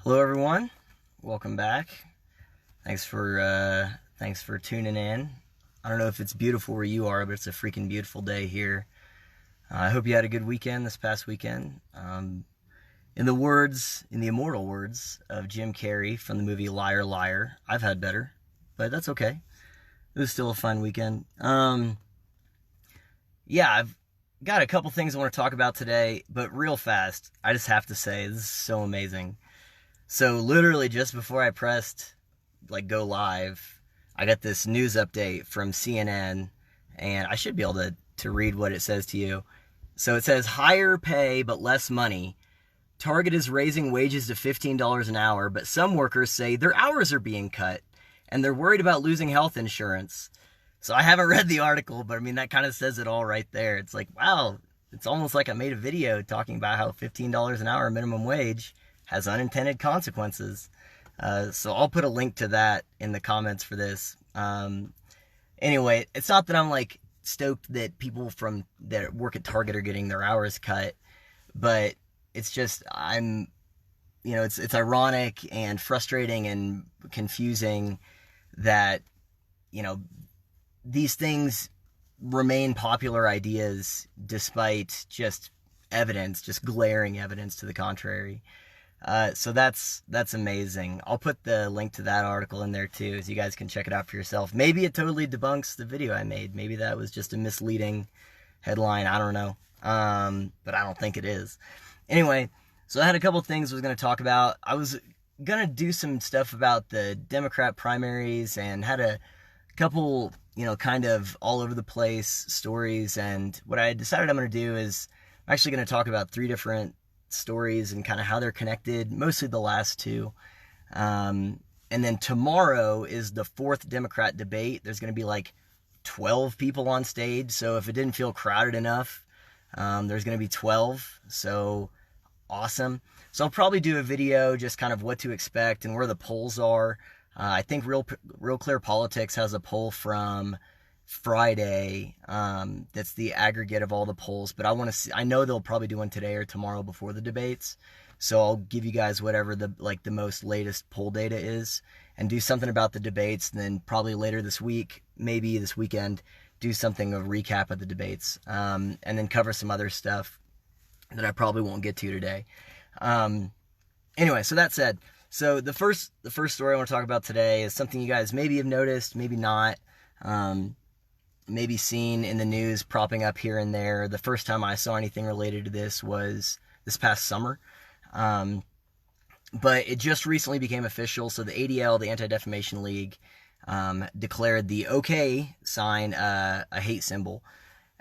Hello, everyone. Welcome back. Thanks for tuning in. I don't know if it's beautiful where you are, but it's a freaking beautiful day here. I hope you had a good weekend this past weekend. In the immortal words of Jim Carrey from the movie Liar Liar, I've had better, but that's okay. It was still a fun weekend. I've got a couple things I want to talk about today, but real fast, I just have to say, this is so amazing. So literally just before I pressed go live, I got this news update from CNN, and I should be able to read what it says to you. So it says, higher pay but less money. Target is raising wages to $15 an hour, but some workers say their hours are being cut, and they're worried about losing health insurance. So I haven't read the article, but I mean, that kind of says it all right there. It's like, wow, it's almost like I made a video talking about how $15 an hour minimum wage has unintended consequences. So I'll put a link to that in the comments for this. Anyway, it's not that I'm stoked that people that work at Target are getting their hours cut, but it's just it's ironic and frustrating and confusing that these things remain popular ideas despite just glaring evidence to the contrary. So that's amazing. I'll put the link to that article in there too, so you guys can check it out for yourself. Maybe it totally debunks the video I made. Maybe that was just a misleading headline. I don't know. But I don't think it is. Anyway, so I had a couple things I was going to talk about. I was going to do some stuff about the Democrat primaries and had a couple, kind of all over the place stories. And what I decided I'm going to do is I'm actually going to talk about 3 different stories and kind of how they're connected, mostly the last 2. And then tomorrow is the 4th Democrat debate. There's going to be 12 people on stage. So if it didn't feel crowded enough, there's going to be 12. So awesome. So I'll probably do a video just kind of what to expect and where the polls are. I think Real Clear Politics has a poll from Friday that's the aggregate of all the polls, but I know they'll probably do one today or tomorrow before the debates, so I'll give you guys whatever the most latest poll data is and do something about the debates, and then probably later this week, maybe this weekend, do something of recap of the debates, and then cover some other stuff that I probably won't get to today. Anyway, so that said, so the first story I want to talk about today is something you guys maybe have noticed, maybe not, maybe seen in the news propping up here and there. The first time I saw anything related to this was this past summer. But it just recently became official. So the ADL, the Anti-Defamation League, declared the OK sign a hate symbol.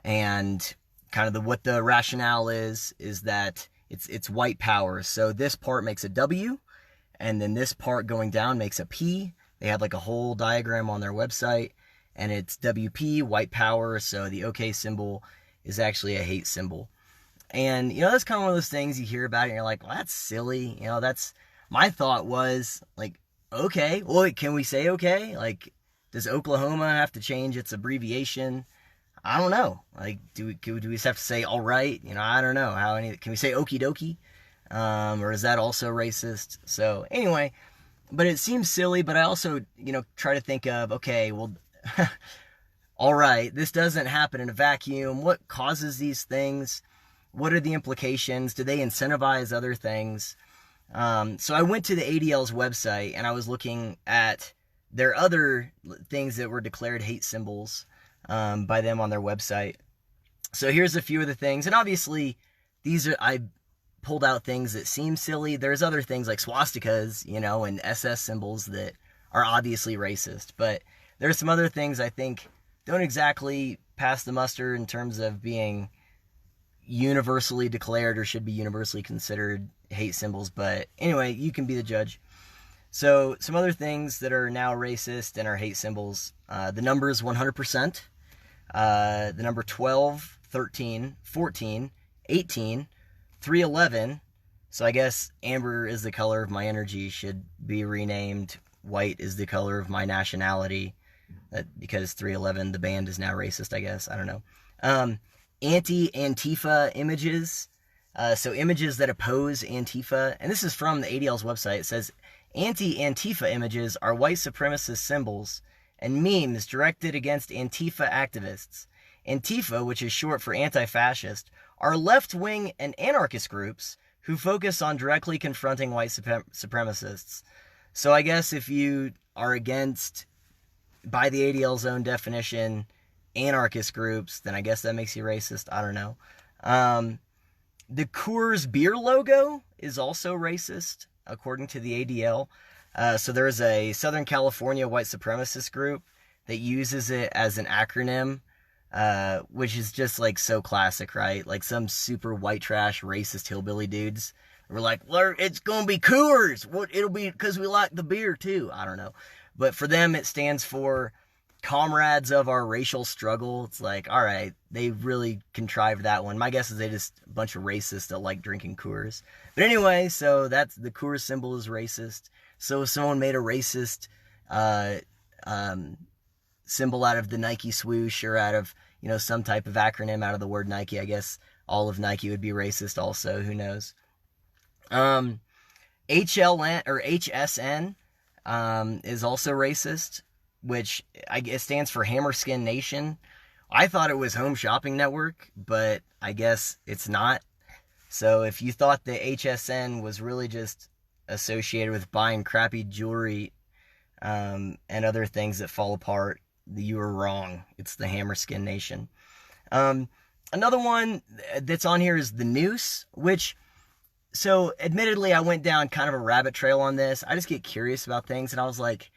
And kind of what the rationale is that it's white power. So this part makes a W, and then this part going down makes a P. They had a whole diagram on their website, and it's WP, white power, so the OK symbol is actually a hate symbol. And, that's kind of one of those things you hear about it, and you're like, well, that's silly. My thought was, okay, well, can we say okay? Does Oklahoma have to change its abbreviation? I don't know. Do we just have to say all right? I don't know. Can we say okie dokie? Or is that also racist? So, anyway, but it seems silly, but I also, try to think of, okay, well, all right, this doesn't happen in a vacuum. What causes these things? What are the implications? Do they incentivize other things? So I went to the ADL's website, and I was looking at their other things that were declared hate symbols by them on their website. So here's a few of the things, and obviously I pulled out things that seem silly. There's other things like swastikas, and SS symbols that are obviously racist, but there's some other things I think don't exactly pass the muster in terms of being universally declared or should be universally considered hate symbols. But anyway, you can be the judge. So some other things that are now racist and are hate symbols. The number is 100%. The number 12, 13, 14, 18, 311. So I guess amber is the color of my energy should be renamed white is the color of my nationality. Because 311, the band, is now racist, I guess. I don't know. Anti-Antifa images. So images that oppose Antifa, and this is from the ADL's website. It says, anti-Antifa images are white supremacist symbols and memes directed against Antifa activists. Antifa, which is short for anti-fascist, are left-wing and anarchist groups who focus on directly confronting white supremacists. So I guess if you are against, by the ADL's own definition, anarchist groups, then I guess that makes you racist. I don't know. The Coors beer logo is also racist, according to the ADL. So there's a Southern California white supremacist group that uses it as an acronym, which is just like so classic, right? Like some super white trash racist hillbilly dudes were like, well, it's gonna be Coors. Well, it'll be because we like the beer too. I don't know. But for them, it stands for comrades of our racial struggle. It's like, all right, they really contrived that one. My guess is they just a bunch of racists that like drinking Coors. But anyway, so that's the Coors symbol is racist. So if someone made a racist symbol out of the Nike swoosh or out of, you know, some type of acronym out of the word Nike, I guess all of Nike would be racist also. Who knows? HLN or HSN is also racist, which I guess stands for Hammerskin Nation. I thought it was Home Shopping Network, but I guess it's not. So if you thought the HSN was really just associated with buying crappy jewelry and other things that fall apart, you were wrong. It's the Hammerskin Nation. Another one that's on here is the Noose, which, so admittedly, I went down kind of a rabbit trail on this. I just get curious about things, and I was like,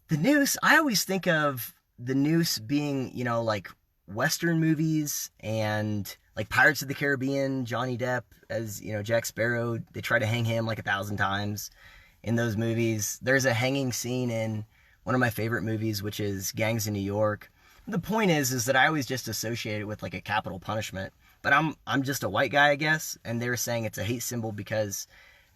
the Noose, I always think of the Noose being, you know, like Western movies and like Pirates of the Caribbean, Johnny Depp as, you know, Jack Sparrow. They try to hang him like 1,000 times in those movies. There's a hanging scene in one of my favorite movies, which is Gangs in New York. The point is that I always just associate it with like a capital punishment. But I'm just a white guy, I guess, and they're saying it's a hate symbol because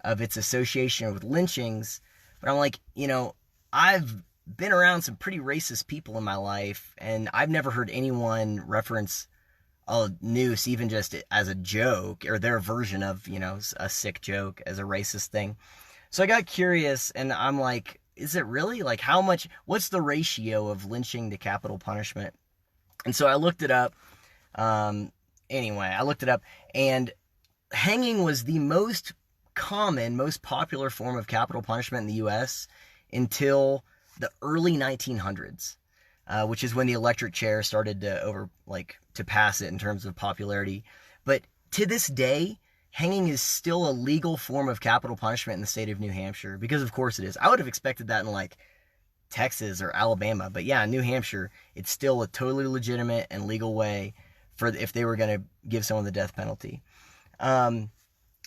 of its association with lynchings. But I'm like, you know, I've been around some pretty racist people in my life, and I've never heard anyone reference a noose even just as a joke, or their version of, you know, a sick joke as a racist thing. So I got curious, and I'm like, is it really? Like, how much, what's the ratio of lynching to capital punishment? And so I looked it up. Anyway, I looked it up, and hanging was the most common, most popular form of capital punishment in the U.S. until the early 1900s, which is when the electric chair started to pass it in terms of popularity. But to this day, hanging is still a legal form of capital punishment in the state of New Hampshire, because of course it is. I would have expected that in like Texas or Alabama, but yeah, in New Hampshire, it's still a totally legitimate and legal way for if they were going to give someone the death penalty. And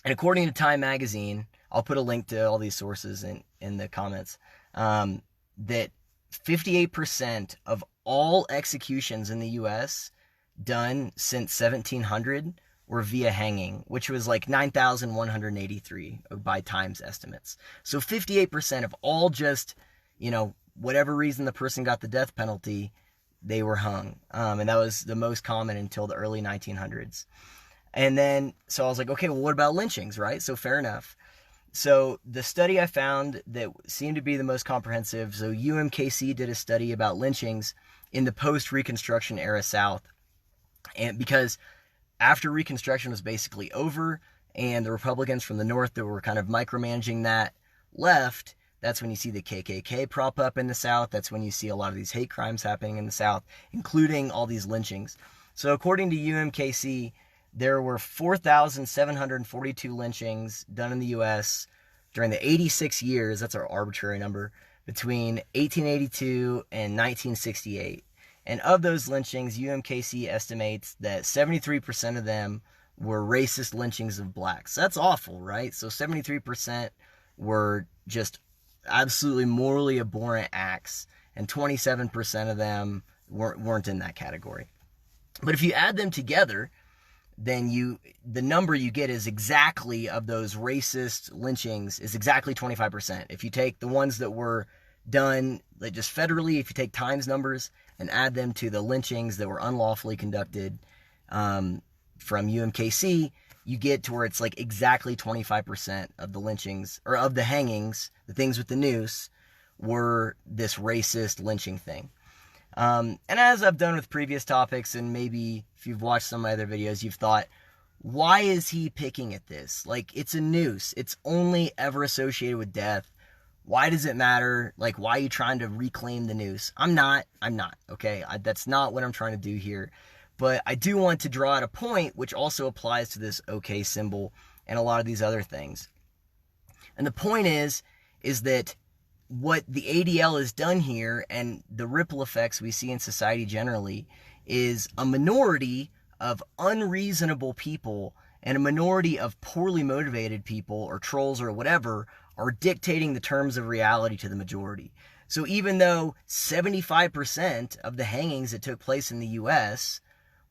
according to Time Magazine, I'll put a link to all these sources in the comments, that 58% of all executions in the U.S. done since 1700 were via hanging, which was like 9,183 by Time's estimates. So 58% of all, just, you know, whatever reason the person got the death penalty, they were hung. And that was the most common until the early 1900s. And then, so I was like, okay, well, what about lynchings, right? So fair enough. So the study I found that seemed to be the most comprehensive, so UMKC did a study about lynchings in the post-Reconstruction era South. And because after Reconstruction was basically over, and the Republicans from the North that were kind of micromanaging that left, that's when you see the KKK prop up in the South. That's when you see a lot of these hate crimes happening in the South, including all these lynchings. So according to UMKC, there were 4,742 lynchings done in the U.S. during the 86 years, that's our arbitrary number, between 1882 and 1968. And of those lynchings, UMKC estimates that 73% of them were racist lynchings of blacks. That's awful, right? So 73% were just absolutely morally abhorrent acts, and 27% of them weren't in that category. But if you add them together, then the number you get is exactly, of those racist lynchings, is exactly 25%. If you take the ones that were done like just federally, if you take Times numbers and add them to the lynchings that were unlawfully conducted from UMKC, you get to where it's like exactly 25% of the lynchings, or of the hangings, the things with the noose, were this racist lynching thing. And as I've done with previous topics, and maybe if you've watched some of my other videos, you've thought, why is he picking at this? Like, it's a noose. It's only ever associated with death. Why does it matter? Like, why are you trying to reclaim the noose? I'm not, okay? That's not what I'm trying to do here. But I do want to draw out a point which also applies to this OK symbol and a lot of these other things. And the point is that what the ADL has done here, and the ripple effects we see in society generally, is a minority of unreasonable people and a minority of poorly motivated people, or trolls or whatever, are dictating the terms of reality to the majority. So even though 75% of the hangings that took place in the US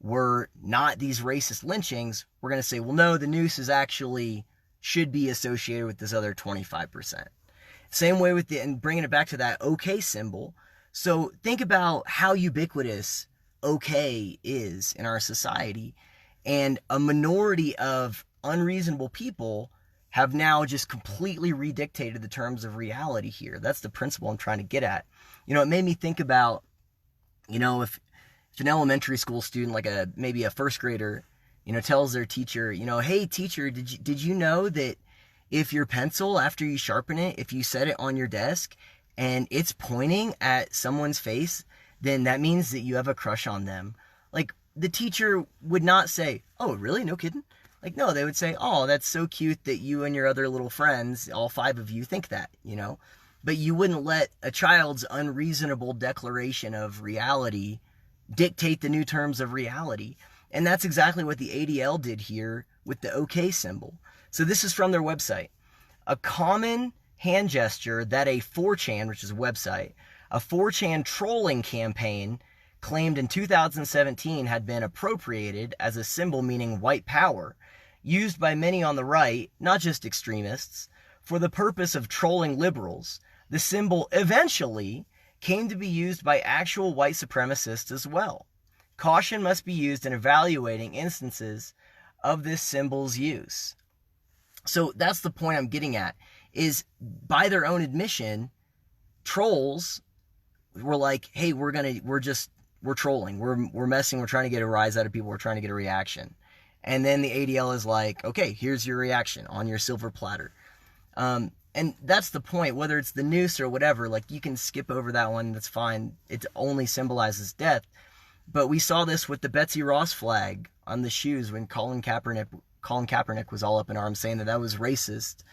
were not these racist lynchings, we're going to say, well, no, the noose is actually should be associated with this other 25%. Same way with and bringing it back to that OK symbol. So think about how ubiquitous OK is in our society, and a minority of unreasonable people have now just completely redictated the terms of reality here. That's the principle I'm trying to get at. It made me think about, if an elementary school student, like maybe a first grader, tells their teacher, hey teacher, did you know that if your pencil, after you sharpen it, if you set it on your desk and it's pointing at someone's face, then that means that you have a crush on them? Like, the teacher would not say, oh, really? No kidding? Like, no, they would say, oh, that's so cute that you and your other little friends, all 5 of you, think that, But you wouldn't let a child's unreasonable declaration of reality dictate the new terms of reality. And that's exactly what the ADL did here with the OK symbol. So this is from their website. A common hand gesture that a 4chan, which is a website, a 4chan trolling campaign claimed in 2017 had been appropriated as a symbol meaning white power, used by many on the right, not just extremists, for the purpose of trolling liberals. The symbol eventually came to be used by actual white supremacists as well. Caution must be used in evaluating instances of this symbol's use. So that's the point I'm getting at, is by their own admission, trolls were like, hey, we're trolling, we're messing, we're trying to get a rise out of people, we're trying to get a reaction. And then the ADL is like, okay, here's your reaction on your silver platter. And that's the point, whether it's the noose or whatever, like, you can skip over that one, that's fine. It only symbolizes death. But we saw this with the Betsy Ross flag on the shoes when Colin Kaepernick was all up in arms saying that was racist.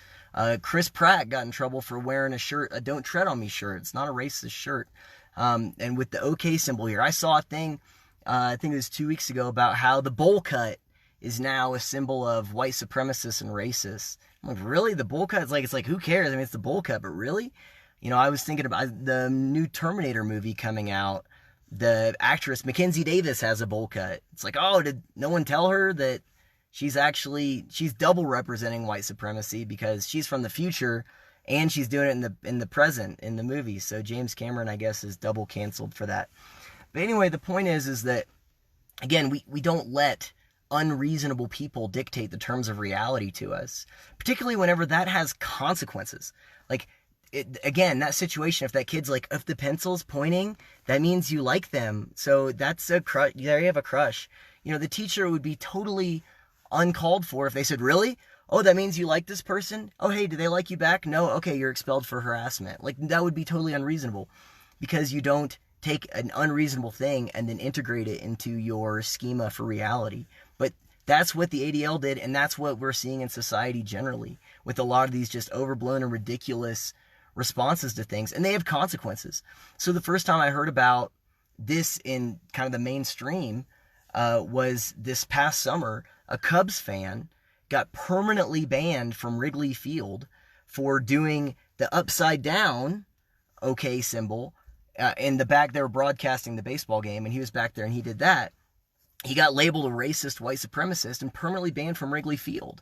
Chris Pratt got in trouble for wearing a shirt, a Don't Tread on Me shirt. It's not a racist shirt. And with the OK symbol here, I saw a thing, I think it was 2 weeks ago, about how the bowl cut is now a symbol of white supremacists and racists. I'm like, really? The bowl cut? It's like, who cares? I mean, it's the bowl cut, but really? I was thinking about the new Terminator movie coming out. The actress Mackenzie Davis has a bowl cut. It's like, oh, did no one tell her that she's double representing white supremacy, because she's from the future and she's doing it in the present in the movie. So James Cameron, I guess, is double canceled for that. But anyway, the point is that, again, we don't let unreasonable people dictate the terms of reality to us, particularly whenever that has consequences. Like, again, that situation, if that kid's like, if the pencil's pointing, that means you like them. So that's a crush. There you have a crush. The teacher would be totally uncalled for if they said, really? Oh, that means you like this person? Oh, hey, do they like you back? No? Okay, you're expelled for harassment. Like, that would be totally unreasonable, because you don't take an unreasonable thing and then integrate it into your schema for reality. But that's what the ADL did, and that's what we're seeing in society generally, with a lot of these just overblown and ridiculous responses to things, and they have consequences. So the first time I heard about this in kind of the mainstream was this past summer. A Cubs fan got permanently banned from Wrigley Field for doing the upside down OK symbol in the back. They were broadcasting the baseball game, and he was back there and he did that. He got labeled a racist white supremacist and permanently banned from Wrigley Field.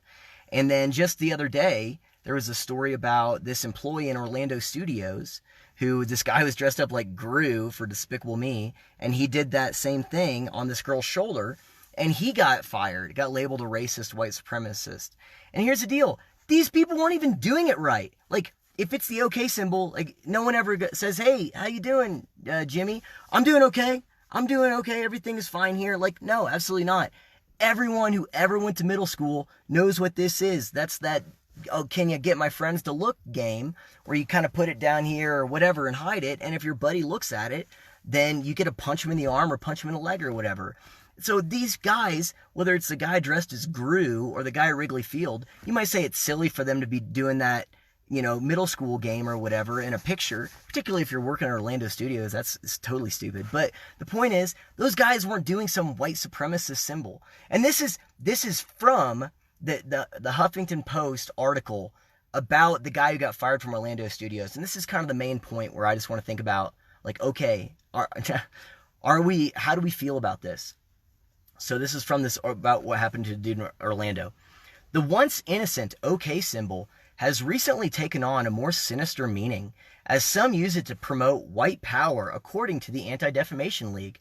And then just the other day, there was a story about this employee in Orlando studios who, this guy was dressed up like Gru for Despicable Me, and he did that same thing on this girl's shoulder, and he got fired, got labeled a racist white supremacist. And here's the deal. These people weren't even doing it right. Like, if it's the okay symbol, like, no one ever says, hey, how you doing, Jimmy? I'm doing okay. I'm doing okay. Everything is fine here. Like, no, absolutely not. Everyone who ever went to middle school knows what this is. That's that, oh, can you get my friends to look game, where you kind of put it down here or whatever and hide it. And if your buddy looks at it, then you get to punch him in the arm or punch him in the leg or whatever. So these guys, whether it's the guy dressed as Gru or the guy at Wrigley Field, you might say it's silly for them to be doing that, middle school game or whatever in a picture, particularly if you're working at Orlando Studios. It's totally stupid. But the point is, those guys weren't doing some white supremacist symbol. And this is from the Huffington Post article about the guy who got fired from Orlando Studios. And this is kind of the main point where I just want to think about, like, okay, how do we feel about this? So this is from this about what happened to the dude in Orlando. The once innocent OK symbol has recently taken on a more sinister meaning, as some use it to promote white power, according to the Anti-Defamation League.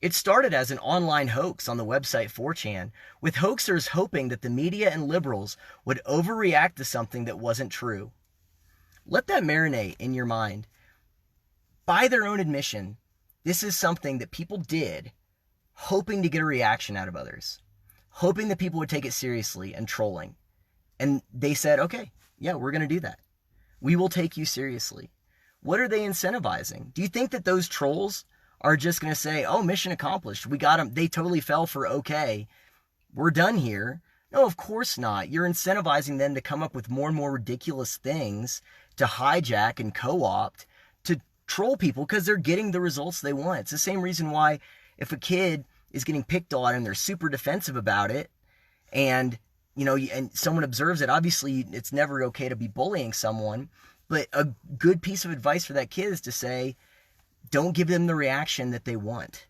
It started as an online hoax on the website 4chan, with hoaxers hoping that the media and liberals would overreact to something that wasn't true. Let that marinate in your mind. By their own admission, this is something that people did hoping to get a reaction out of others, hoping that people would take it seriously and trolling. And they said, okay, yeah, we're going to do that. We will take you seriously. What are they incentivizing? Do you think that those trolls are just going to say, oh, mission accomplished, we got them, they totally fell for okay, we're done here? No, of course not. You're incentivizing them to come up with more and more ridiculous things to hijack and co-opt to troll people because they're getting the results they want. It's the same reason why if a kid is getting picked on and they're super defensive about it, and and someone observes it, obviously it's never okay to be bullying someone, but a good piece of advice for that kid is to say, don't give them the reaction that they want.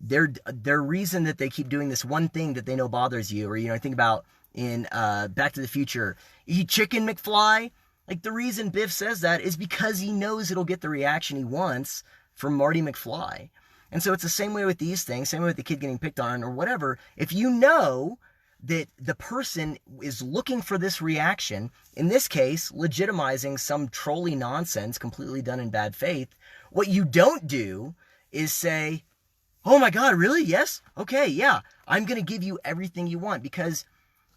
Their reason that they keep doing this one thing that they know bothers you, or think about in Back to the Future, eat chicken McFly. Like, the reason Biff says that is because he knows it'll get the reaction he wants from Marty McFly. And so it's the same way with these things, same way with the kid getting picked on or whatever. If you know that the person is looking for this reaction, in this case, legitimizing some trolly nonsense completely done in bad faith, what you don't do is say, oh my God, really? Yes? Okay, yeah, I'm going to give you everything you want, because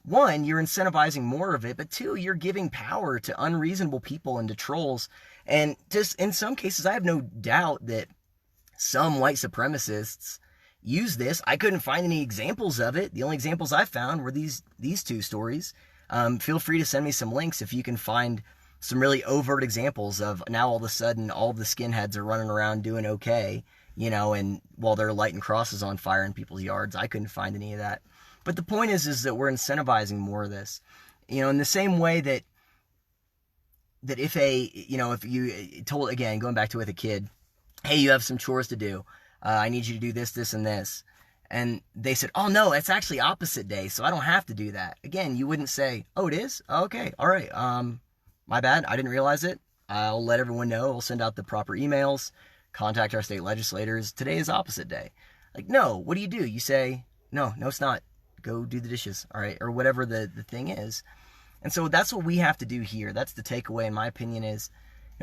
one, you're incentivizing more of it, but two, you're giving power to unreasonable people and to trolls. And just in some cases, I have no doubt that some white supremacists use this. I couldn't find any examples of it. The only examples I found were these two stories. Feel free to send me some links if you can find some really overt examples of now all of a sudden all the skinheads are running around doing okay, and while they're lighting crosses on fire in people's yards. I couldn't find any of that. But the point is that we're incentivizing more of this. In the same way that if if you told, again, going back to with a kid, hey, you have some chores to do. I need you to do this, this, and this. And they said, oh, no, it's actually opposite day, so I don't have to do that. Again, you wouldn't say, oh, it is? Oh, okay, all right. My bad, I didn't realize it. I'll let everyone know. We'll send out the proper emails, contact our state legislators. Today is opposite day. Like, no, what do? You say, no, it's not. Go do the dishes, all right? Or whatever the thing is. And so that's what we have to do here. That's the takeaway, in my opinion, is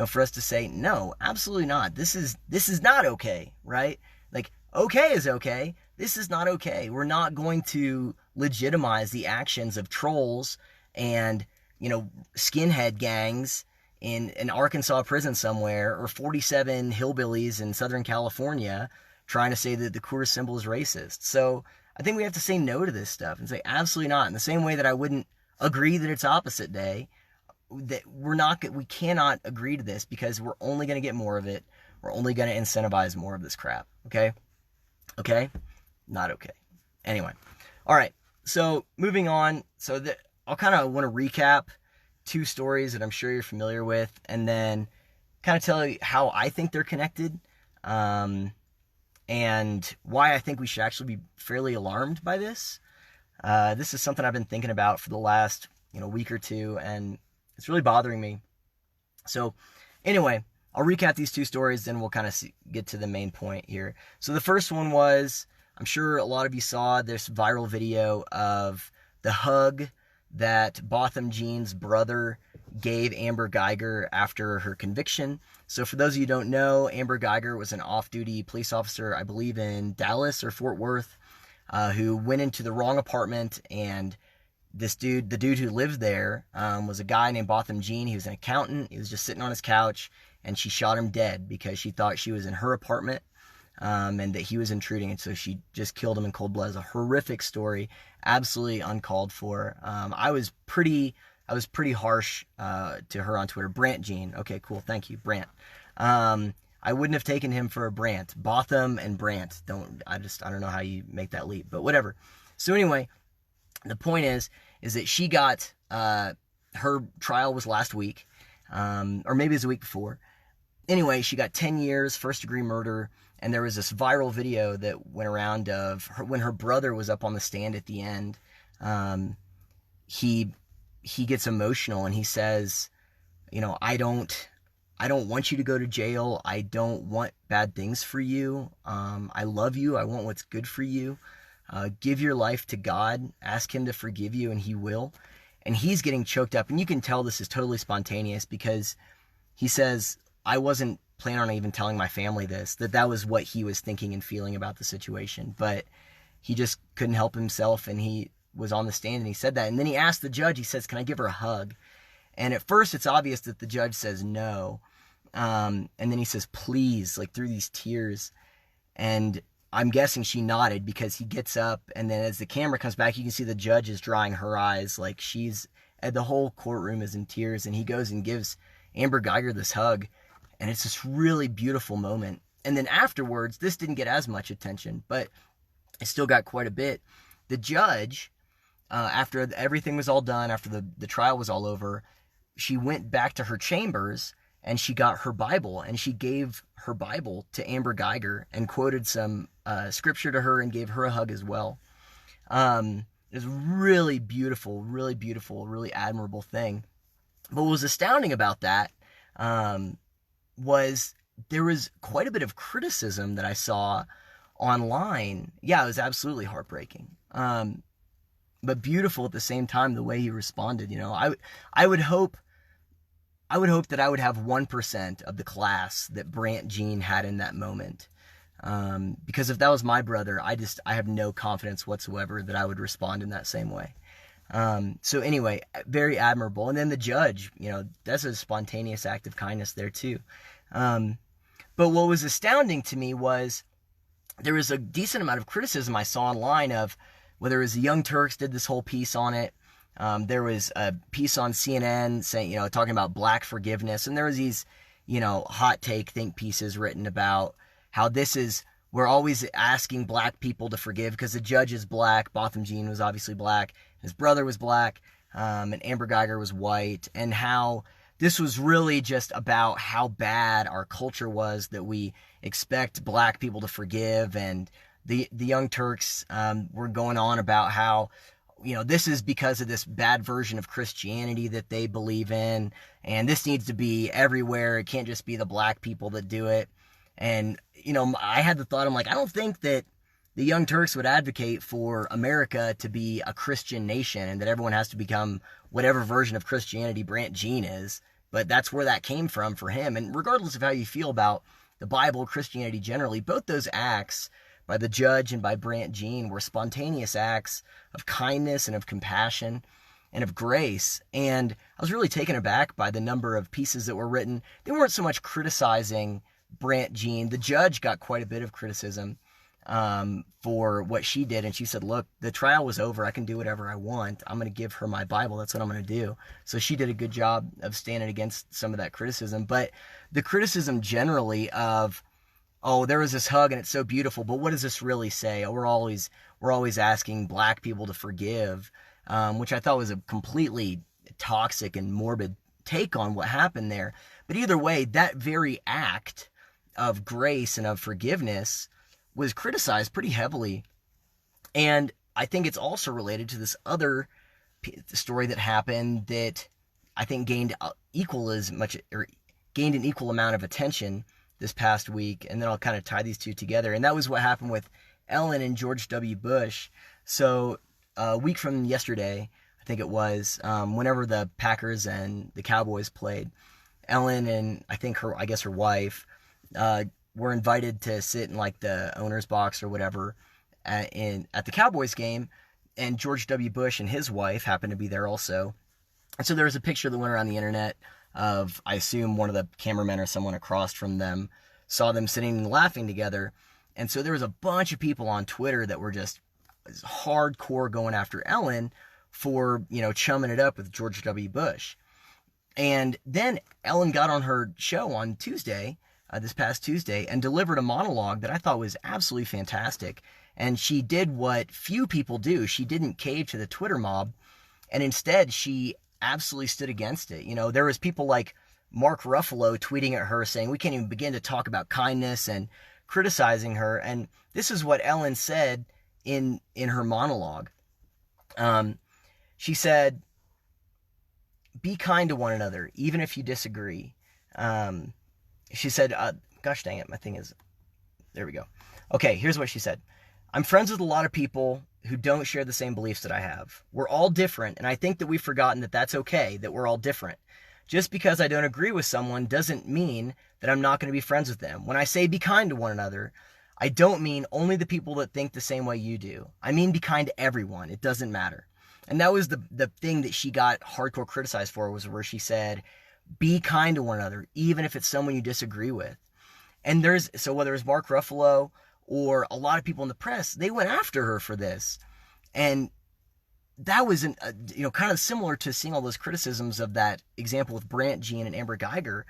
for us to say, no, absolutely not. This is not okay, right? Like, okay is okay. This is not okay. We're not going to legitimize the actions of trolls and, skinhead gangs in an Arkansas prison somewhere, or 47 hillbillies in Southern California trying to say that the Coors symbol is racist. So I think we have to say no to this stuff and say absolutely not. In the same way that I wouldn't agree that it's opposite day, that we cannot agree to this, because we're only going to get more of it. We're only going to incentivize more of this crap. Okay? Not okay. Anyway. All right. So moving on. So I'll kind of want to recap two stories that I'm sure you're familiar with, and then kind of tell you how I think they're connected, and why I think we should actually be fairly alarmed by this. This is something I've been thinking about for the last week or two, and it's really bothering me. So anyway, I'll recap these two stories, then we'll kind of get to the main point here. So the first one was, I'm sure a lot of you saw this viral video of the hug that Botham Jean's brother gave Amber Geiger after her conviction. So for those of you who don't know, Amber Geiger was an off-duty police officer, I believe in Dallas or Fort Worth, who went into the wrong apartment, and the dude who lived there was a guy named Botham Jean. He was an accountant. He was just sitting on his couch, and she shot him dead because she thought she was in her apartment, and that he was intruding, and so she just killed him in cold blood. It's a horrific story, absolutely uncalled for. I was pretty harsh to her on Twitter. Brant Jean. Okay, cool. Thank you, Brant. I wouldn't have taken him for a Brant. Botham and Brant. I don't know how you make that leap, but whatever. So anyway, the point is that she got, her trial was last week, or maybe it was the week before. Anyway, she got 10 years, first-degree murder, and there was this viral video that went around of her, when her brother was up on the stand at the end. He gets emotional, and he says, I don't want you to go to jail. I don't want bad things for you. I love you. I want what's good for you. Give your life to God. Ask him to forgive you, and he will. And he's getting choked up, and you can tell this is totally spontaneous because he says, I wasn't planning on even telling my family this, that was what he was thinking and feeling about the situation, but he just couldn't help himself, and he was on the stand, and he said that. And then he asked the judge, he says, can I give her a hug? And at first it's obvious that the judge says no, and then he says please, like through these tears, and I'm guessing she nodded because he gets up, and then as the camera comes back, you can see the judge is drying her eyes, like the whole courtroom is in tears, and he goes and gives Amber Geiger this hug, and it's this really beautiful moment. And then afterwards, this didn't get as much attention, but it still got quite a bit. The judge, after everything was all done, after the trial was all over, she went back to her chambers, and she got her Bible, and she gave her Bible to Amber Geiger and quoted some scripture to her and gave her a hug as well. It was really beautiful, really admirable thing. But what was astounding about that was there was quite a bit of criticism that I saw online. Yeah, it was absolutely heartbreaking, but beautiful at the same time, the way he responded. I would hope that I would have 1% of the class that Brant Jean had in that moment. Because if that was my brother, I have no confidence whatsoever that I would respond in that same way. So anyway, very admirable. And then the judge, that's a spontaneous act of kindness there too. But what was astounding to me was there was a decent amount of criticism I saw online of whether it was the Young Turks did this whole piece on it. There was a piece on CNN saying, talking about black forgiveness. And there was these, hot take think pieces written about how we're always asking black people to forgive because the judge is black. Botham Jean was obviously black. His brother was black. And Amber Geiger was white. And how this was really just about how bad our culture was that we expect black people to forgive. And the Young Turks were going on about how, this is because of this bad version of Christianity that they believe in, and this needs to be everywhere. It can't just be the black people that do it. And, I had the thought, I'm like, I don't think that the Young Turks would advocate for America to be a Christian nation and that everyone has to become whatever version of Christianity Brant Jean is. But that's where that came from for him. And regardless of how you feel about the Bible, Christianity generally, both those acts by the judge and by Brant Jean were spontaneous acts of kindness and of compassion and of grace. And I was really taken aback by the number of pieces that were written. They weren't so much criticizing Brant Jean. The judge got quite a bit of criticism for what she did. And she said, look, the trial was over. I can do whatever I want. I'm going to give her my Bible. That's what I'm going to do. So she did a good job of standing against some of that criticism. But the criticism generally of, oh, there was this hug and it's so beautiful, but what does this really say? Oh, we're always asking black people to forgive, which I thought was a completely toxic and morbid take on what happened there. But either way, that very act of grace and of forgiveness was criticized pretty heavily. And I think it's also related to this other story that happened that I think gained an equal amount of attention this past week. And then I'll kind of tie these two together. And that was what happened with Ellen and George W. Bush. So a week from yesterday, I think it was, whenever the Packers and the Cowboys played, Ellen and I guess her wife, were invited to sit in like the owner's box or whatever at the Cowboys game, and George W. Bush and his wife happened to be there also. And so there was a picture that went around the internet of, I assume, one of the cameramen or someone across from them saw them sitting and laughing together. And so there was a bunch of people on Twitter that were just hardcore going after Ellen for, chumming it up with George W. Bush. And then Ellen got on her show on Tuesday, this past Tuesday, and delivered a monologue that I thought was absolutely fantastic. And she did what few people do. She didn't cave to the Twitter mob, and instead she absolutely stood against it. There was people like Mark Ruffalo tweeting at her saying, we can't even begin to talk about kindness, and criticizing her. And this is what Ellen said in her monologue. She said, be kind to one another, even if you disagree. She said, gosh dang it, my thing is, there we go. Okay, here's what she said. I'm friends with a lot of people who don't share the same beliefs that I have. We're all different, and I think that we've forgotten that that's okay, that we're all different. Just because I don't agree with someone doesn't mean that I'm not going to be friends with them. When I say be kind to one another, I don't mean only the people that think the same way you do. I mean be kind to everyone. It doesn't matter. And that was the thing that she got hardcore criticized for, was where she said, be kind to one another, even if it's someone you disagree with. And so whether it's Mark Ruffalo or a lot of people in the press, they went after her for this. And that was kind of similar to seeing all those criticisms of that example with Brant Jean and Amber Geiger.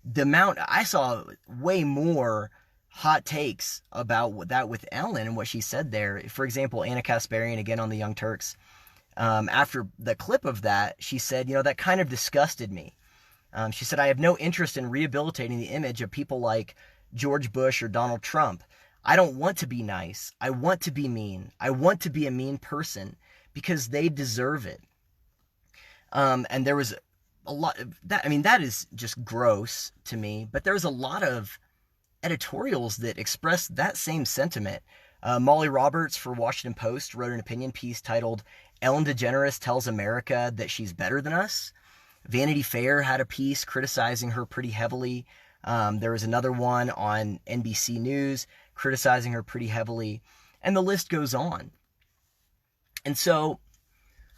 The amount I saw, way more hot takes about that with Ellen and what she said there. For example, Anna Kasparian, again on the Young Turks, after the clip of that, she said, that kind of disgusted me. She said, I have no interest in rehabilitating the image of people like George Bush or Donald Trump. I don't want to be nice. I want to be mean. I want to be a mean person because they deserve it. And there was a lot of that. I mean, that is just gross to me, but there was a lot of editorials that expressed that same sentiment. Molly Roberts for Washington Post wrote an opinion piece titled, Ellen DeGeneres tells America that she's better than us. Vanity Fair had a piece criticizing her pretty heavily. There was another one on NBC News criticizing her pretty heavily. And the list goes on. And so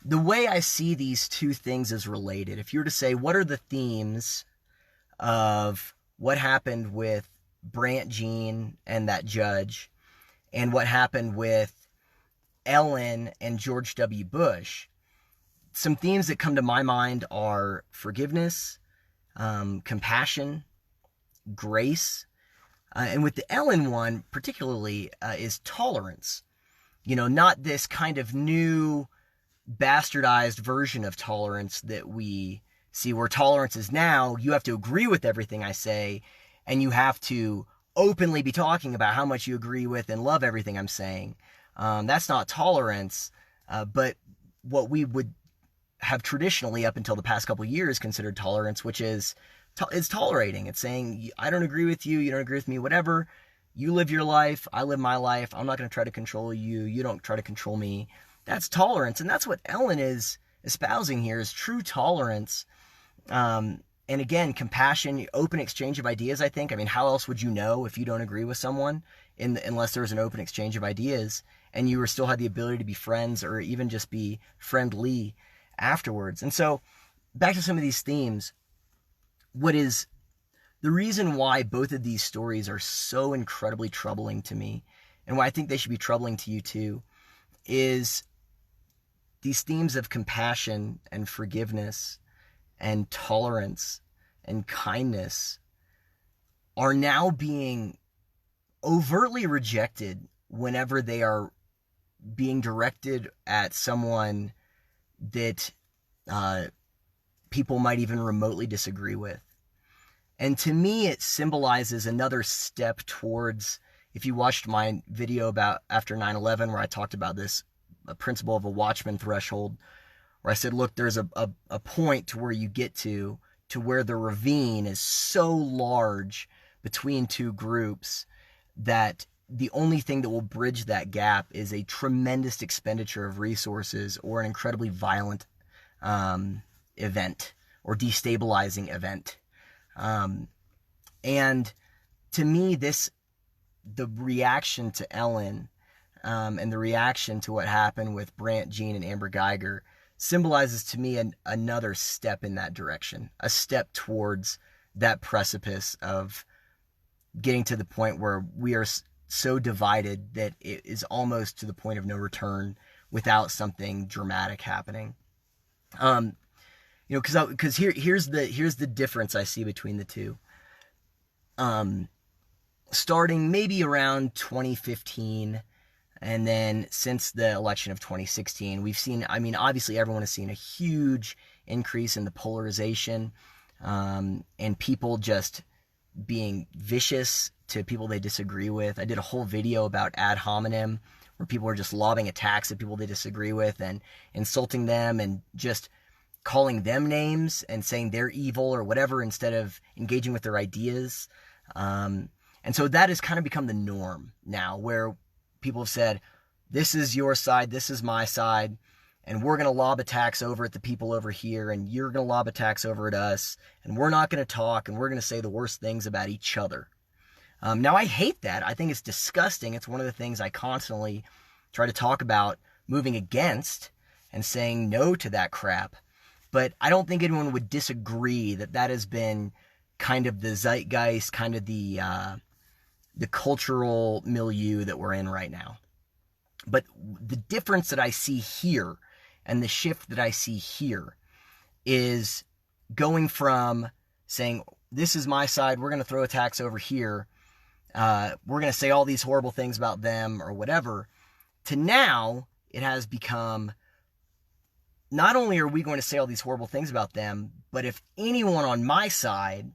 the way I see these two things as related, if you were to say, what are the themes of what happened with Brant Jean and that judge, and what happened with Ellen and George W. Bush, some themes that come to my mind are forgiveness, compassion, grace, and with the Ellen one particularly is tolerance. Not this kind of new bastardized version of tolerance that we see, where tolerance is now you have to agree with everything I say, and you have to openly be talking about how much you agree with and love everything I'm saying. That's not tolerance, but what we would have traditionally, up until the past couple of years, considered tolerance, which is tolerating. It's saying, I don't agree with you, you don't agree with me, whatever. You live your life, I live my life. I'm not going to try to control you. You don't try to control me. That's tolerance. And that's what Ellen is espousing here, is true tolerance. And again, compassion, open exchange of ideas, I think. I mean, how else would you know if you don't agree with someone unless there was an open exchange of ideas and you still had the ability to be friends or even just be friendly afterwards? And so back to some of these themes, what is the reason why both of these stories are so incredibly troubling to me, and why I think they should be troubling to you too, is these themes of compassion and forgiveness and tolerance and kindness are now being overtly rejected whenever they are being directed at someone that people might even remotely disagree with. And to me, it symbolizes another step towards, if you watched my video about after 9/11, where I talked about this principle of a Watchman Threshold, where I said, look, there's a point to where you get to where the ravine is so large between two groups that the only thing that will bridge that gap is a tremendous expenditure of resources or an incredibly violent event or destabilizing event. And to me, the reaction to Ellen and the reaction to what happened with Brant Jean and Amber Geiger symbolizes to me another step in that direction, a step towards that precipice of getting to the point where we are so divided that it is almost to the point of no return without something dramatic happening. Because here's the difference I see between the two. Starting maybe around 2015, and then since the election of 2016, we've seen, obviously everyone has seen a huge increase in the polarization, and people just being vicious to people they disagree with. I did a whole video about ad hominem, where people are just lobbing attacks at people they disagree with and insulting them and just calling them names and saying they're evil or whatever instead of engaging with their ideas. And so that has kind of become the norm now, where people have said, this is your side, this is my side, and we're going to lob attacks over at the people over here, and you're going to lob attacks over at us, and we're not going to talk, and we're going to say the worst things about each other. Now, I hate that. I think it's disgusting. It's one of the things I constantly try to talk about moving against and saying no to that crap. But I don't think anyone would disagree that that has been kind of the zeitgeist, kind of the cultural milieu that we're in right now. But the difference that I see here and the shift that I see here is going from saying, this is my side, we're going to throw attacks over here, we're going to say all these horrible things about them or whatever, to now it has become, not only are we going to say all these horrible things about them, but if anyone on my side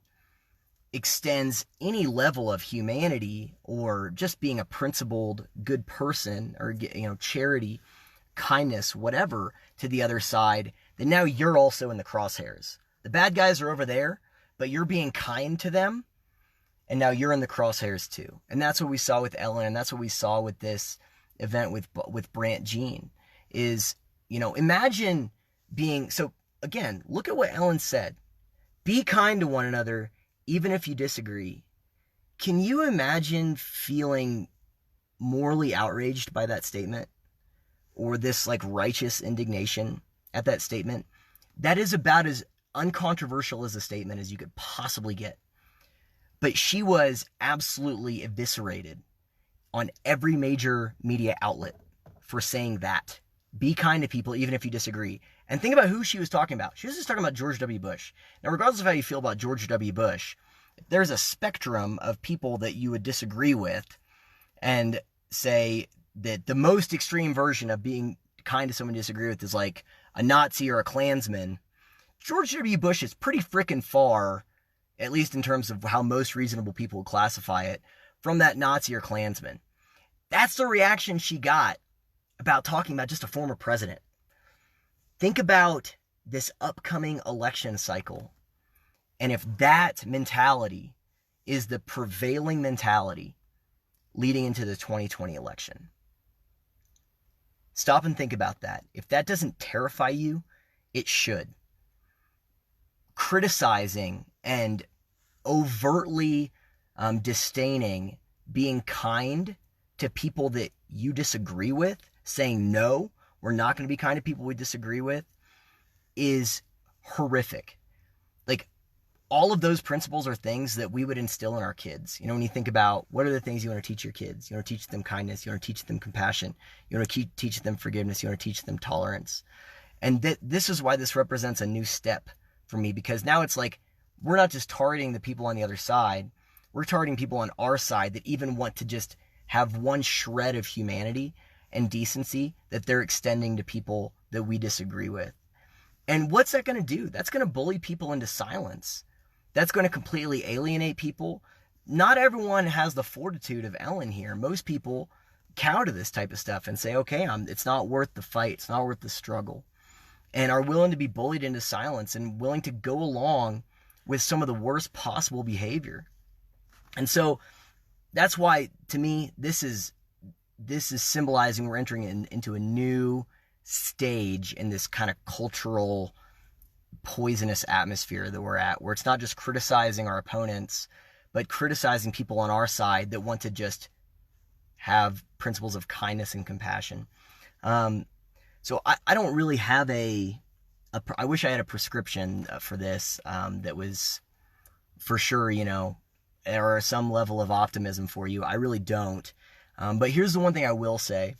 extends any level of humanity or just being a principled good person or, charity, kindness, whatever, to the other side, then now you're also in the crosshairs. The bad guys are over there, but you're being kind to them, and now you're in the crosshairs too. And that's what we saw with Ellen, and that's what we saw with this event with Brant Jean, is, imagine being, so again, look at what Ellen said. Be kind to one another, even if you disagree. Can you imagine feeling morally outraged by that statement? Or this righteous indignation at that statement? That is about as uncontroversial as a statement as you could possibly get. But she was absolutely eviscerated on every major media outlet for saying that. Be kind to people even if you disagree. And think about who she was talking about. She was just talking about George W. Bush. Now, regardless of how you feel about George W. Bush, there's a spectrum of people that you would disagree with and say that the most extreme version of being kind to someone you disagree with is like a Nazi or a Klansman. George W. Bush is pretty frickin' far, at least in terms of how most reasonable people would classify it, from that Nazi or Klansman. That's the reaction she got about talking about just a former president. Think about this upcoming election cycle, and if that mentality is the prevailing mentality leading into the 2020 election. Stop and think about that. If that doesn't terrify you, it should. Criticizing and overtly disdaining being kind to people that you disagree with, saying no, we're not going to be kind to people we disagree with, is horrific. All of those principles are things that we would instill in our kids. When you think about what are the things you want to teach your kids, you want to teach them kindness, you want to teach them compassion, you want to teach them forgiveness, you want to teach them tolerance. And this is why this represents a new step for me, because now it's we're not just targeting the people on the other side, we're targeting people on our side that even want to just have one shred of humanity and decency that they're extending to people that we disagree with. And what's that going to do? That's going to bully people into silence. That's going to completely alienate people. Not everyone has the fortitude of Ellen here. Most people cow to this type of stuff and say, okay, it's not worth the fight. It's not worth the struggle. And are willing to be bullied into silence and willing to go along with some of the worst possible behavior. And so that's why, to me, this is symbolizing we're entering into a new stage in this kind of cultural poisonous atmosphere that we're at, where it's not just criticizing our opponents, but criticizing people on our side that want to just have principles of kindness and compassion. So I don't really have I wish I had a prescription for this that was for sure, or some level of optimism for you. I really don't. But here's the one thing I will say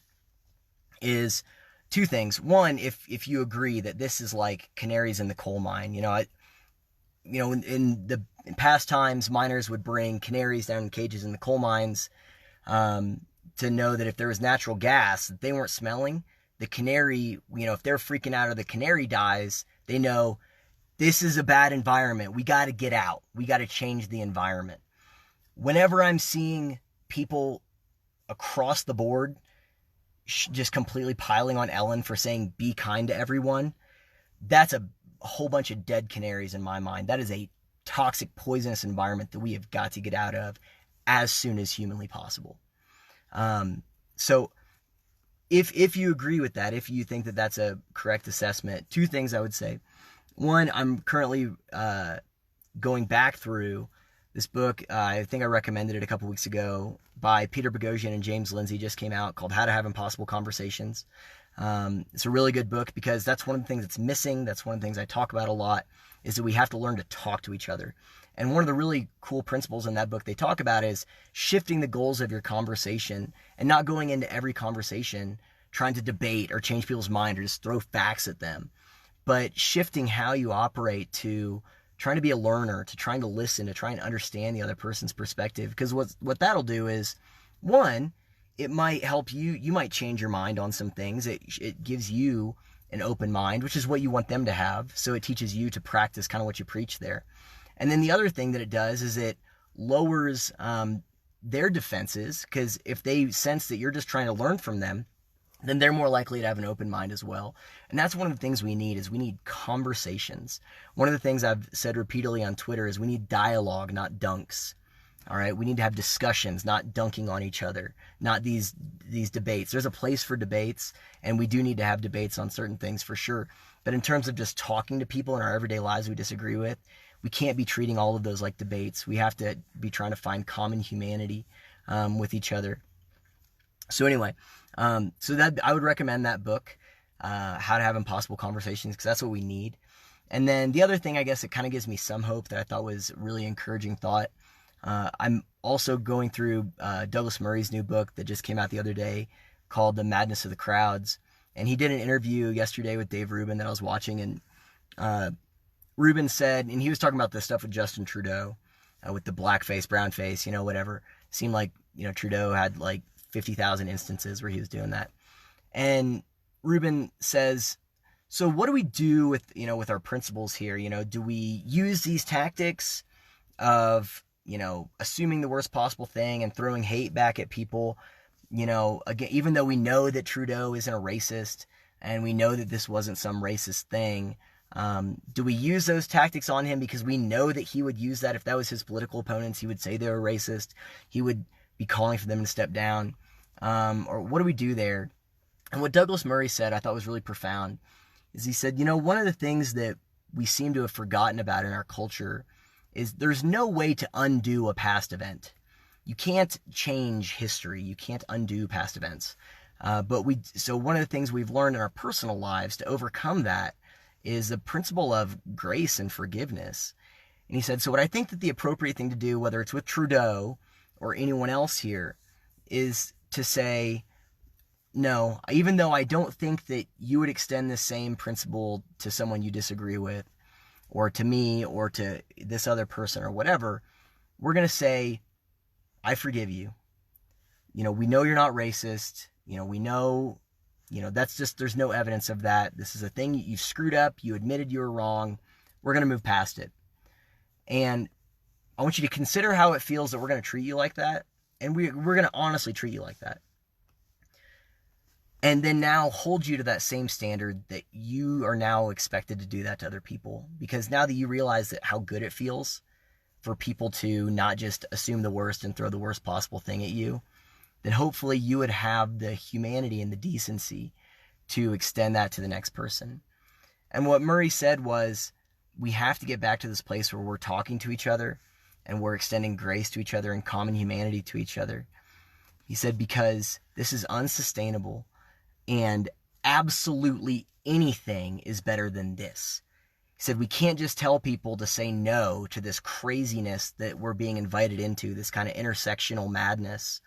is two things. One, if you agree that this is like canaries in the coal mine, in past times, miners would bring canaries down in cages in the coal mines to know that if there was natural gas that they weren't smelling, the canary, if they're freaking out or the canary dies, they know this is a bad environment. We got to get out. We got to change the environment. Whenever I'm seeing people across the board just completely piling on Ellen for saying be kind to everyone, that's a whole bunch of dead canaries in my mind. That is a toxic, poisonous environment that we have got to get out of as soon as humanly possible. So if you agree with that, if you think that that's a correct assessment, two things I would say. One, I'm currently going back through this book. I think I recommended it a couple weeks ago by Peter Boghossian and James Lindsay, just came out, called How to Have Impossible Conversations. It's a really good book because that's one of the things that's missing. That's one of the things I talk about a lot, is that we have to learn to talk to each other. And one of the really cool principles in that book they talk about is shifting the goals of your conversation and not going into every conversation trying to debate or change people's mind or just throw facts at them, but shifting how you operate to trying to be a learner, to trying to listen, to try and understand the other person's perspective. Because what that'll do is, one, it might help you. You might change your mind on some things. It gives you an open mind, which is what you want them to have. So it teaches you to practice kind of what you preach there. And then the other thing that it does is it lowers their defenses, because if they sense that you're just trying to learn from them, then they're more likely to have an open mind as well. And that's one of the things we need, is we need conversations. One of the things I've said repeatedly on Twitter is we need dialogue, not dunks. All right, we need to have discussions, not dunking on each other, not these debates. There's a place for debates, and we do need to have debates on certain things for sure. But in terms of just talking to people in our everyday lives we disagree with, we can't be treating all of those like debates. We have to be trying to find common humanity with each other. So anyway, so that I would recommend that book, How to Have Impossible Conversations, because that's what we need. And then the other thing, I guess it kind of gives me some hope that I thought was really encouraging thought. I'm also going through Douglas Murray's new book that just came out the other day called The Madness of the Crowds. And he did an interview yesterday with Dave Rubin that I was watching. And Rubin said, and he was talking about this stuff with Justin Trudeau, with the black face, brown face, whatever. It seemed like, Trudeau had like 50,000 instances where he was doing that. And Rubin says, so what do we do with, with our principles here? Do we use these tactics of, assuming the worst possible thing and throwing hate back at people, again, even though we know that Trudeau isn't a racist and we know that this wasn't some racist thing, do we use those tactics on him because we know that he would use that if that was his political opponents? He would say they were racist. He would be calling for them to step down. Or what do we do there? And what Douglas Murray said I thought was really profound is he said, one of the things that we seem to have forgotten about in our culture is there's no way to undo a past event. You can't change history. You can't undo past events. So one of the things we've learned in our personal lives to overcome that is the principle of grace and forgiveness. And he said, so what I think that the appropriate thing to do, whether it's with Trudeau or anyone else here, is to say, no, even though I don't think that you would extend the same principle to someone you disagree with, or to me, or to this other person, or whatever, we're going to say, I forgive you. We know you're not racist. We know, that's just, there's no evidence of that. This is a thing you screwed up. You admitted you were wrong. We're going to move past it. And I want you to consider how it feels that we're going to treat you like that. And we're going to honestly treat you like that. And then now hold you to that same standard that you are now expected to do that to other people. Because now that you realize that how good it feels for people to not just assume the worst and throw the worst possible thing at you, then hopefully you would have the humanity and the decency to extend that to the next person. And what Murray said was, we have to get back to this place where we're talking to each other and we're extending grace to each other and common humanity to each other. He said, because this is unsustainable and absolutely anything is better than this. He said, we can't just tell people to say no to this craziness that we're being invited into, this kind of intersectional madness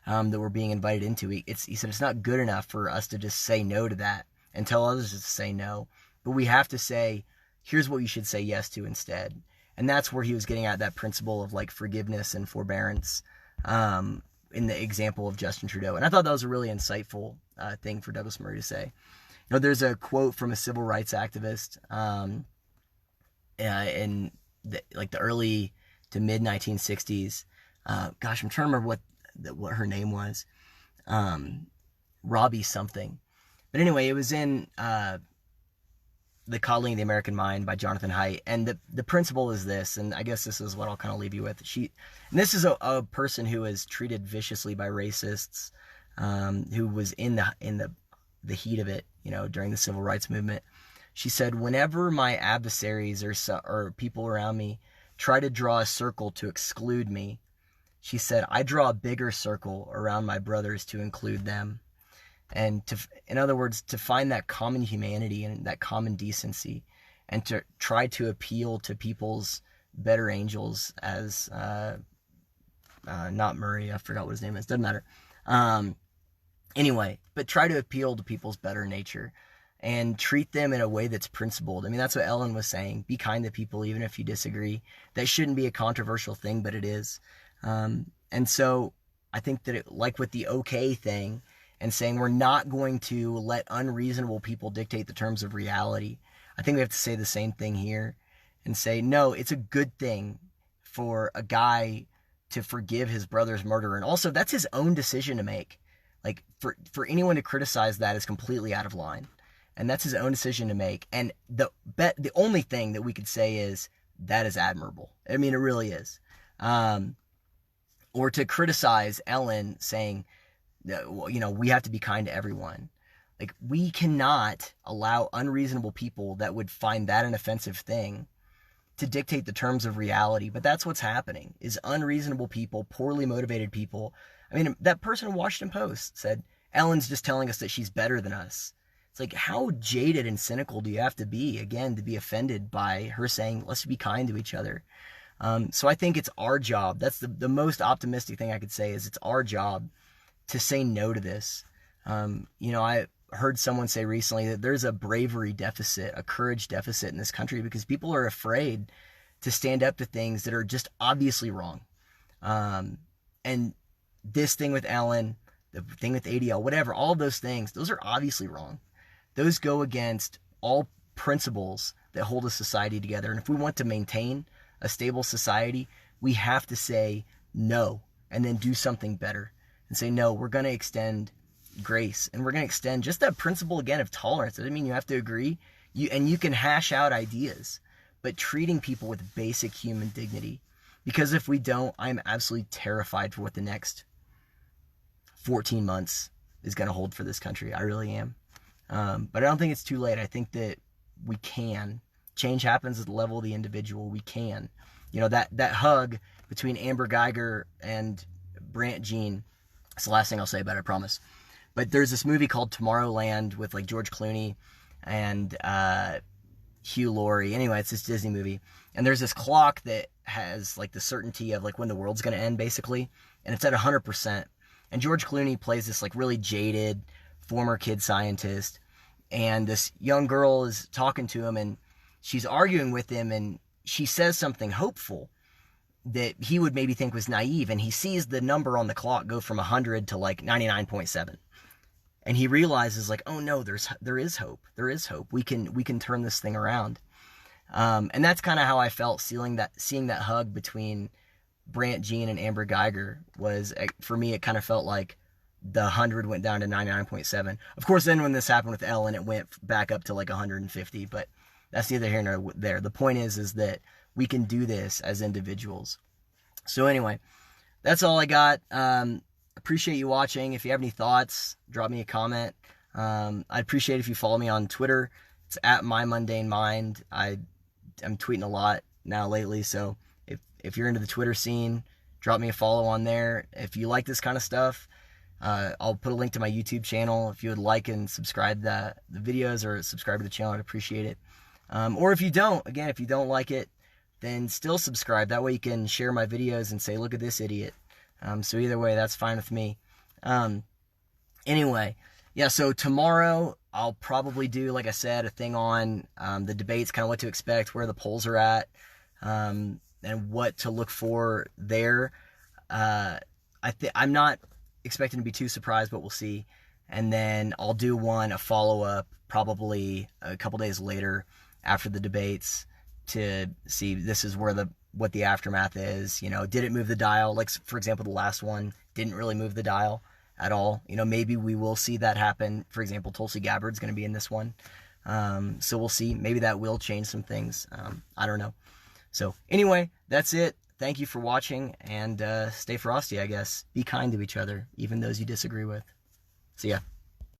that we're being invited into. He said, it's not good enough for us to just say no to that and tell others to say no, but we have to say, here's what you should say yes to instead. And that's where he was getting at that principle of like forgiveness and forbearance in the example of Justin Trudeau. And I thought that was a really insightful thing for Douglas Murray to say. You know, there's a quote from a civil rights activist in the early to mid 1960s. Gosh, I'm trying to remember what her name was. Robbie something. But anyway, it was in The Coddling of the American Mind by Jonathan Haidt. And the principle is this, and I guess this is what I'll kind of leave you with. And this is a person who was treated viciously by racists, who was in the heat of it, you know, during the civil rights movement. She said, whenever my adversaries or people around me try to draw a circle to exclude me, she said, I draw a bigger circle around my brothers to include them. And in other words, to find that common humanity and that common decency, and to try to appeal to people's better angels, as not Murray, I forgot what his name is, doesn't matter. Anyway, but try to appeal to people's better nature and treat them in a way that's principled. I mean, that's what Ellen was saying. Be kind to people, even if you disagree. That shouldn't be a controversial thing, but it is. And so I think that like with the okay thing, and saying we're not going to let unreasonable people dictate the terms of reality, I think we have to say the same thing here and say, no, it's a good thing for a guy to forgive his brother's murderer. And also, that's his own decision to make. Like, for anyone to criticize that is completely out of line. And that's his own decision to make. And the only thing that we could say is, that is admirable. I mean, it really is. Or to criticize Ellen saying, you know, we have to be kind to everyone. Like, we cannot allow unreasonable people that would find that an offensive thing to dictate the terms of reality. But that's what's happening, is unreasonable people, poorly motivated people. I mean, that person in Washington Post said, Ellen's just telling us that she's better than us. It's like, how jaded and cynical do you have to be, again, to be offended by her saying, let's be kind to each other? So I think it's our job. That's the most optimistic thing I could say, is it's our job to say no to this. You know, I heard someone say recently that there's a bravery deficit, a courage deficit in this country, because people are afraid to stand up to things that are just obviously wrong. And this thing with Ellen, the thing with ADL, whatever, all of those things, those are obviously wrong. Those go against all principles that hold a society together. And if we want to maintain a stable society, we have to say no, and then do something better. And say, no, we're going to extend grace, and we're going to extend just that principle again of tolerance. It doesn't mean you have to agree, and you can hash out ideas, but treating people with basic human dignity. Because if we don't, I'm absolutely terrified for what the next 14 months is going to hold for this country. I really am. But I don't think it's too late. I think that we can. Change happens at the level of the individual. We can. You know, that hug between Amber Geiger and Brant Jean, that's the last thing I'll say about it, I promise. But there's this movie called Tomorrowland with like George Clooney and Hugh Laurie. Anyway, it's this Disney movie. And there's this clock that has like the certainty of like when the world's going to end, basically. And it's at 100%. And George Clooney plays this like really jaded former kid scientist. And this young girl is talking to him, and she's arguing with him, and she says something hopeful that he would maybe think was naive, and he sees the number on the clock go from 100 to like 99.7, and he realizes like, oh no, there is hope. There is hope. We can turn this thing around. And that's kind of how I felt seeing that hug between Brant Jean and Amber Geiger. Was, for me, it kind of felt like the 100 went down to 99.7. Of course, then when this happened with Ellen, it went back up to like 150, but that's neither here nor there. The point is that we can do this as individuals. So anyway, that's all I got. Appreciate you watching. If you have any thoughts, drop me a comment. I'd appreciate if you follow me on Twitter. It's at MyMundaneMind. I'm tweeting a lot now lately, so if you're into the Twitter scene, drop me a follow on there. If you like this kind of stuff, I'll put a link to my YouTube channel. If you would like and subscribe the videos or subscribe to the channel, I'd appreciate it. Or if you don't, again, if you don't like it, then still subscribe. That way you can share my videos and say, look at this idiot. So either way, that's fine with me. Anyway, yeah, so tomorrow I'll probably do, like I said, a thing on the debates, kind of what to expect, where the polls are at, and what to look for there. I'm not expecting to be too surprised, but we'll see. And then I'll do a follow-up, probably a couple days later after the debates, to see this is what the aftermath is. You know, did it move the dial? Like, for example, the last one didn't really move the dial at all. You know, maybe we will see that happen. For example, Tulsi Gabbard's going to be in this one. So we'll see. Maybe that will change some things. I don't know. So anyway, that's it. Thank you for watching, and stay frosty, I guess. Be kind to each other, even those you disagree with. See ya.